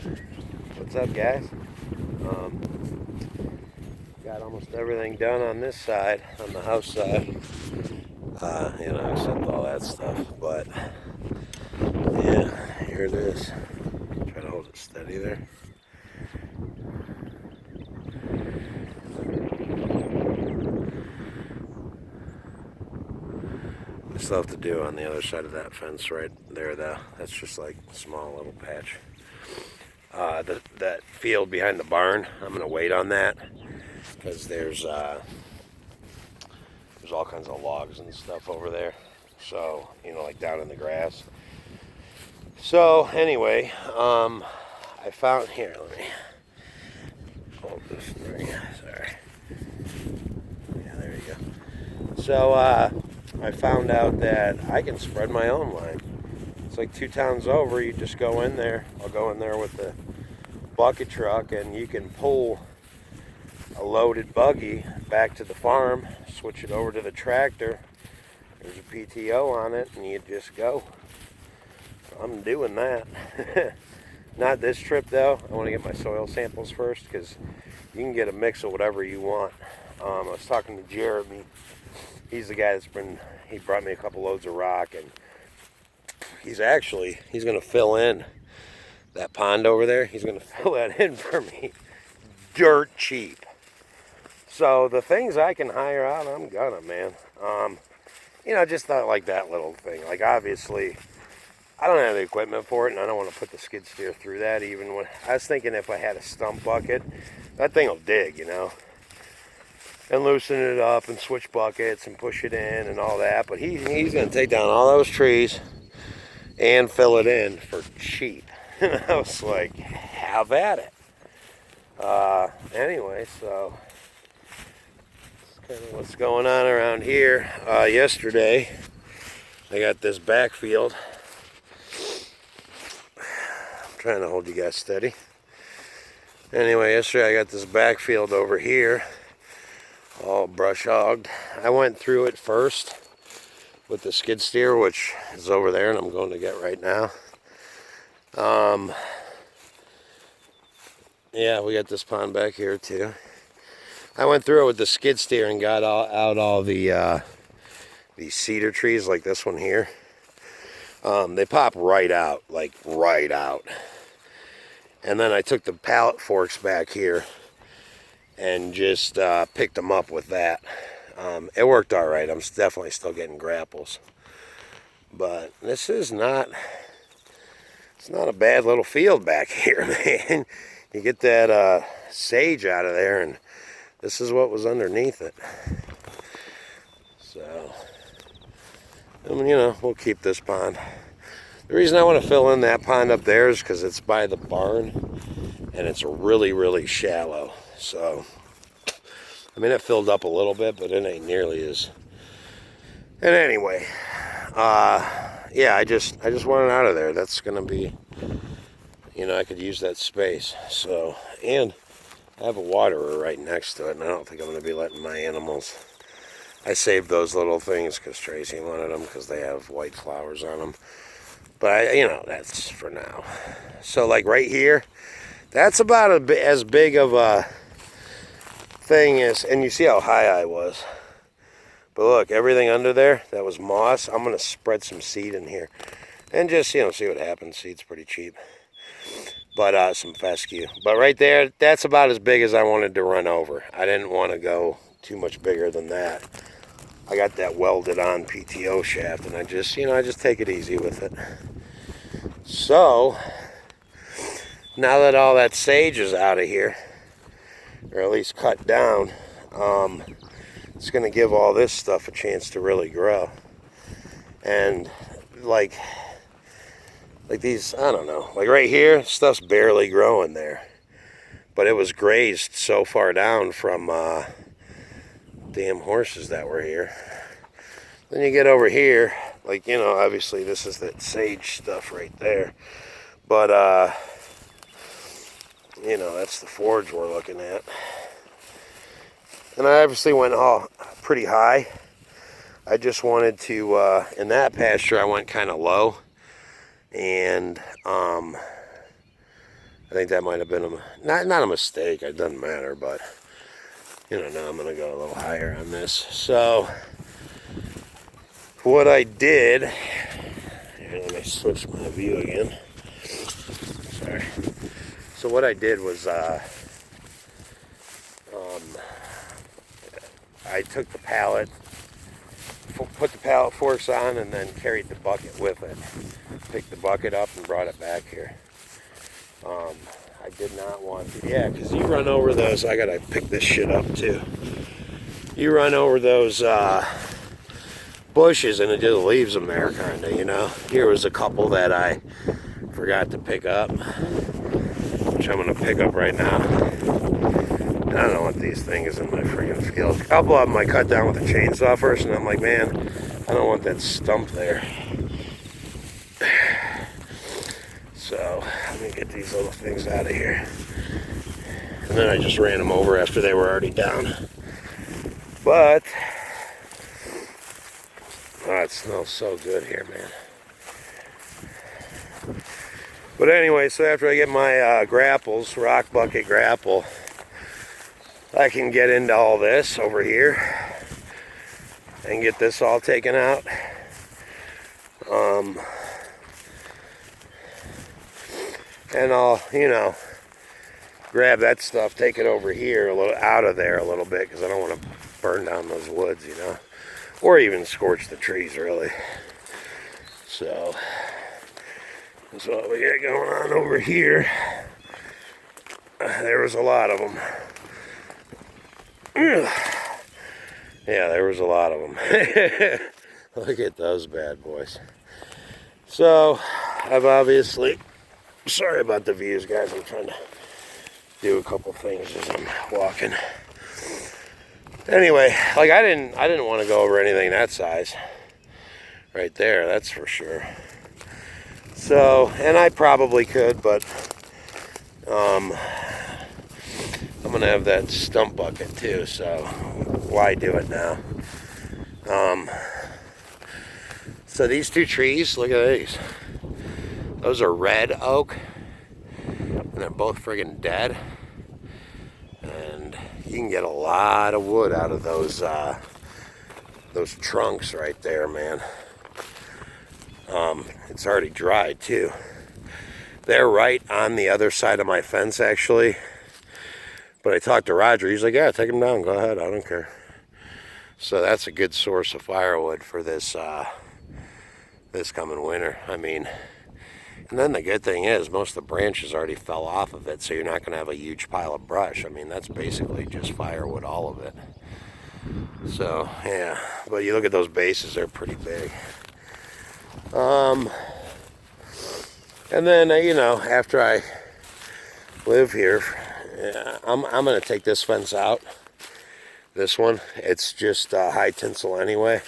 What's up, guys? Um, got almost everything done on this side, on the house side. Except all that stuff. But yeah, here it is. Try to hold it steady there. I still have to do on the other side of that fence right there, though. That's just like a small little patch. That field behind the barn, I'm gonna wait on that because there's all kinds of logs and stuff over there. So like down in the grass. So anyway, I found here. Let me hold this thing. Sorry. Yeah, there you go. So I found out that I can spread my own line. It's like 2 towns over. You just go in there. I'll go in there with the bucket truck, and you can pull a loaded buggy back to the farm, switch it over to the tractor. There's a PTO on it, and you just go. So I'm doing that. Not this trip, though. I want to get my soil samples first, because you can get a mix of whatever you want. I was talking to Jeremy. He's the guy he brought me a couple loads of rock, and he's going to fill in that pond over there. He's going to fill that in for me dirt cheap. So the things I can hire out, I'm gonna, man. Just not like that little thing. Like, obviously, I don't have the equipment for it, and I don't want to put the skid steer through that. Even when I was thinking, if I had a stump bucket, that thing will dig, and loosen it up and switch buckets and push it in and all that. But he's gonna take down all those trees and fill it in for cheap. And I was like, have at it. Anyway, so that's kind of what's going on around here. Yesterday, I got this backfield. I'm trying to hold you guys steady. Anyway, yesterday I got this backfield over here, all brush hogged. I went through it first with the skid steer, which is over there, and I'm going to get right now. Yeah, we got this pond back here too. I went through it with the skid steer and got out all the these cedar trees, like this one here. They pop right out, like right out. And then I took the pallet forks back here and just picked them up with that. It worked all right. I'm definitely still getting grapples, but this is not. It's not a bad little field back here, man. You get that sage out of there, and this is what was underneath it. So, we'll keep this pond. The reason I want to fill in that pond up there is because it's by the barn, and it's really, really shallow. So, it filled up a little bit, but it ain't nearly as. And anyway, yeah, I just want it out of there. That's gonna be, I could use that space. So, and I have a waterer right next to it, and I don't think I'm gonna be letting my animals. I saved those little things because Tracy wanted them because they have white flowers on them. But that's for now. So, like right here, that's about as big of a thing as, and you see how high I was. But look, everything under there, that was moss. I'm going to spread some seed in here. And just, see what happens. Seed's pretty cheap. But some fescue. But right there, that's about as big as I wanted to run over. I didn't want to go too much bigger than that. I got that welded on PTO shaft, and I just take it easy with it. So, now that all that sage is out of here, or at least cut down, it's going to give all this stuff a chance to really grow. And like these, I don't know, like right here, stuff's barely growing there. But it was grazed so far down from damn horses that were here. Then you get over here, like, obviously this is that sage stuff right there. But, that's the forage we're looking at. And I obviously went pretty high. I just wanted to, in that pasture, I went kind of low. And I think that might have been not a mistake. It doesn't matter, but you know, now I'm gonna go a little higher on this. So what I did, here, let me switch my view again. Sorry. So what I did was I took the pallet, put the pallet forks on, and then carried the bucket with it. Picked the bucket up and brought it back here. I did not want to, yeah, because you run over those, I gotta pick this shit up too. You run over those bushes and it just leaves them there, kinda, you know. Here was a couple that I forgot to pick up, which I'm gonna pick up right now. I don't know what these things in my freaking field. A couple of them I cut down with a chainsaw first, and I'm like, man, I don't want that stump there. So let me get these little things out of here. And then I just ran them over after they were already down. But oh, it smells so good here, man. But anyway, so after I get my grapples, rock bucket grapple, I can get into all this over here and get this all taken out. And I'll, you know, grab that stuff, take it over here, a little out of there a little bit, because I don't want to burn down those woods, you know, or even scorch the trees, really. So that's what we got going on over here. There was a lot of them. Yeah, there was a lot of them. Look at those bad boys. So I've obviously, sorry about the views, guys. I'm trying to do a couple things as I'm walking. Anyway, like I didn't want to go over anything that size right there, that's for sure. So, and I probably could, but I'm gonna have that stump bucket too, so why do it now? So these two trees, look at these. Those are red oak, and they're both friggin' dead. And you can get a lot of wood out of those trunks right there, man. It's already dried too. They're right on the other side of my fence, actually. But I talked to Roger. He's like, yeah, take them down. Go ahead. I don't care. So that's a good source of firewood for this this coming winter. I mean, and then the good thing is most of the branches already fell off of it, so you're not going to have a huge pile of brush. I mean, that's basically just firewood, all of it. So, yeah. But you look at those bases, they're pretty big. And then, you know, after I live here, I'm going to take this fence out. This one, it's just high tinsel anyway.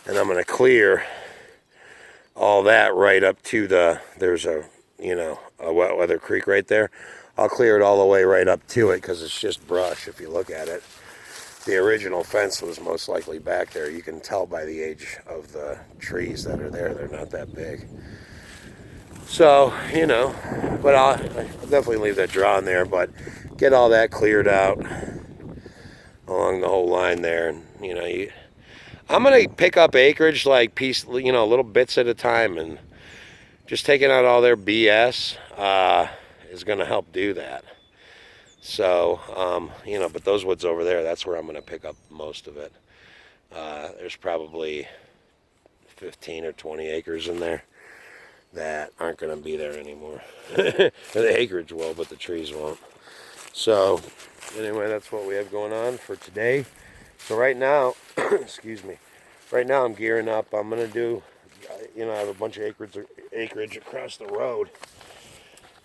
And I'm going to clear all that right up to there's a, you know, a wet weather creek right there. I'll clear it all the way right up to it because it's just brush if you look at it. The original fence was most likely back there. You can tell by the age of the trees that are there. They're not that big. So, you know, but I'll definitely leave that drawn there, but get all that cleared out along the whole line there. And, you know, I'm going to pick up acreage like you know, little bits at a time, and just taking out all their BS is going to help do that. So, you know, but those woods over there, that's where I'm going to pick up most of it. There's probably 15 or 20 acres in there that aren't going to be there anymore. The acreage will, but the trees won't. So, anyway, that's what we have going on for today. So right now, excuse me, right now I'm gearing up. I'm going to do, you know, I have a bunch of acreage across the road.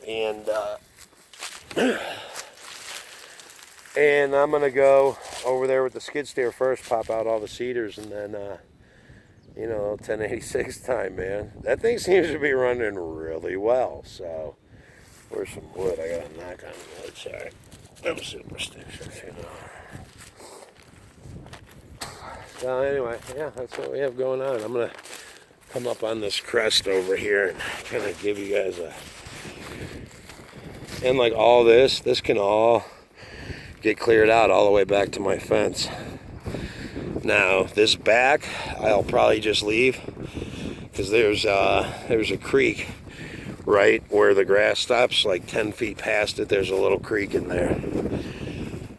And, and I'm going to go over there with the skid steer first, pop out all the cedars, and then, you know, 1086 time, man. That thing seems to be running really well. So, where's some wood? I got to knock on the wood. Sorry. I'm superstitious, you know. So anyway, yeah, that's what we have going on. I'm going to come up on this crest over here and kind of give you guys a, and like all this can all get cleared out all the way back to my fence. Now this back I'll probably just leave, because there's a creek right where the grass stops, like 10 feet past it. There's a little creek in there.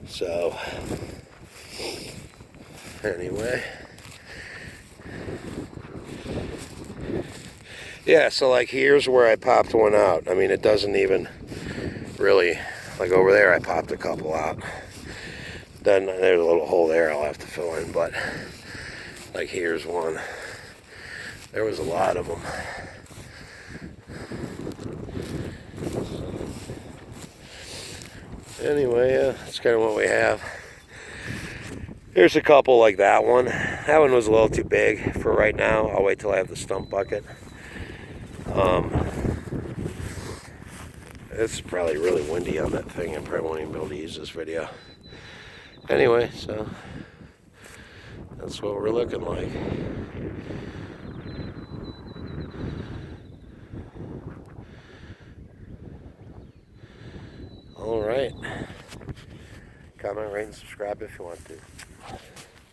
So anyway, yeah, so like here's where I popped one out. I mean, it doesn't even really, like over there I popped a couple out. Then there's a little hole there I'll have to fill in, but like here's one. There was a lot of them. Anyway, that's kind of what we have. Here's a couple like that one. That one was a little too big for right now. I'll wait till I have the stump bucket. It's probably really windy on that thing. I probably won't even be able to use this video. Anyway, so that's what we're looking like. All right. Comment, rate, and subscribe if you want to.